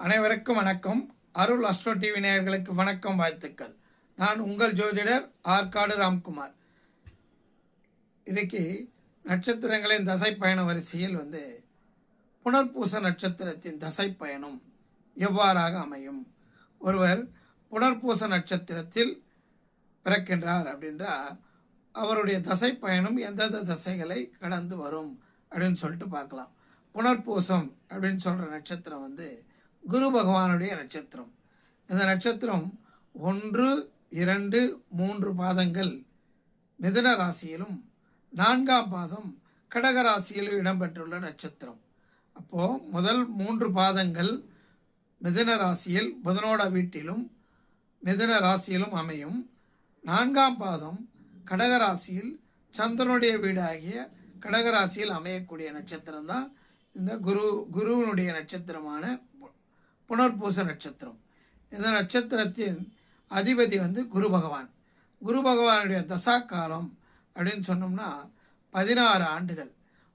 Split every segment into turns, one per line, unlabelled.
அனைவருக்கும் வணக்கம். அருள் astro TV நேயர்களுக்கு வணக்கம், வாழ்த்துக்கள். நான் உங்கள் ஜோதிடர் ஆற்காடு ராம்குமார். இன்னைக்கு நட்சத்திரங்களின் தசை பயண வரிசையில் புனர்பூச நட்சத்திரத்தின் தசை பயணம் எவ்வாறாக அமையும். ஒருவர் புனர்பூச நட்சத்திரத்தில் பிறக்கின்றார் அப்படின்றா அவருடைய தசை பயணம் எந்தெந்த தசைகளை கடந்து வரும் அப்படின்னு சொல்லிட்டு பார்க்கலாம். புனர்பூசம் அப்படின்னு சொல்கிற நட்சத்திரம் குரு பகவானுடைய நட்சத்திரம். இந்த நட்சத்திரம் 1, 2, 3 பாதங்கள் மிதுன ராசியிலும் 4ஆம் பாதம் கடக ராசியிலும் இடம்பெற்றுள்ள நட்சத்திரம். அப்போது முதல் 3 பாதங்கள் மிதுன ராசியில் புதனோட வீட்டிலும் மிதுன ராசியிலும் அமையும். 4ஆம் பாதம் கடக ராசியில் சந்திரனுடைய வீடு ஆகிய கடகராசியில் அமையக்கூடிய நட்சத்திரம் தான் இந்த குருவினுடைய நட்சத்திரமான புனர்பூச நட்சத்திரம். இந்த நட்சத்திரத்தின் அதிபதி குரு பகவான். குரு பகவானுடைய தசா காலம் அப்படின்னு சொன்னோம்னா 16 ஆண்டுகள்.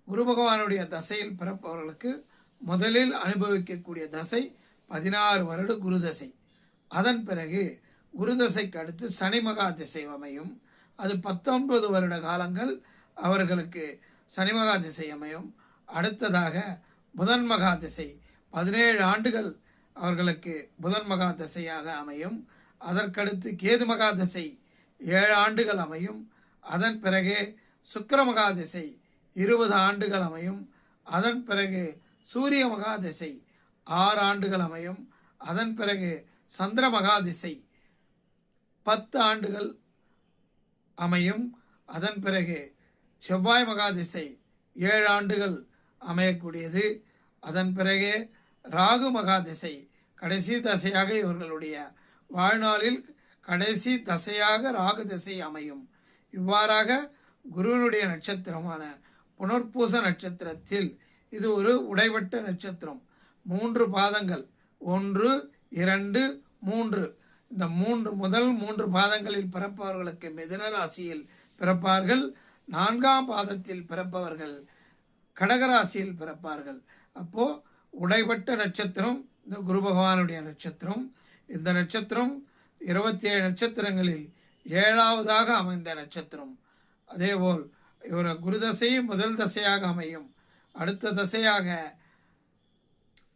குரு பகவானுடைய தசையில் பிறப்பவர்களுக்கு முதலில் அனுபவிக்கக்கூடிய தசை 16 வருட குரு தசை. அதன் பிறகு குரு தசைக்கு அடுத்து சனி மகா திசை அமையும். அது 19 வருட காலங்கள் அவர்களுக்கு சனி மகா திசை அமையும். அடுத்ததாக புதன் மகா திசை 17 ஆண்டுகள் அவர்களுக்கு புதன் மகா திசையாக அமையும். அதற்கடுத்து கேது மகா திசை 7 ஆண்டுகள் அமையும். அதன் பிறகு சுக்கிர மகா திசை 20 ஆண்டுகள் அமையும். அதன் பிறகு சூரிய மகா திசை 6 ஆண்டுகள் அமையும். அதன் பிறகு சந்திர மகா திசை 10 ஆண்டுகள் அமையும். அதன் பிறகு செவ்வாய் மகா திசை 7 ஆண்டுகள் அமையக்கூடியது. அதன் பிறகு ராகு மகா திசை கடைசி தசையாக இவர்களுடைய வாழ்நாளில் கடைசி தசையாக ராகு திசை அமையும். இவ்வாறாக குருவினுடைய நட்சத்திரமான புனர்பூச நட்சத்திரத்தில் இது ஒரு உடைவட்ட நட்சத்திரம். 3 பாதங்கள் 1, 2, 3 இந்த முதல் 3 பாதங்களில் பிறப்பவர்களுக்கு மிதுன ராசியில் பிறப்பார்கள். 4ஆம் பாதத்தில் பிறப்பவர்கள் கடகராசியில் பிறப்பார்கள். அப்போ உடைபட்ட நட்சத்திரம் இந்த குரு பகவானுடைய நட்சத்திரம். இந்த நட்சத்திரம் 27 நட்சத்திரங்களில் 7ஆவதாக அமைந்த நட்சத்திரம். அதேபோல் இவர் குரு தசையும் முதல் தசையாக அமையும். அடுத்த தசையாக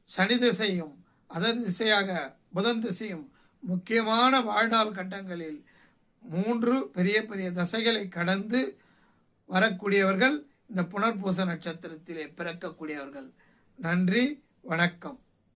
சனி திசையும் அதன் திசையாக புதன் திசையும் முக்கியமான வாழ்நாள் கட்டங்களில் 3 பெரிய பெரிய தசைகளை கடந்து வரக்கூடியவர்கள் இந்த புனர்பூச நட்சத்திரத்திலே பிறக்கக்கூடியவர்கள். நன்றி, வணக்கம்.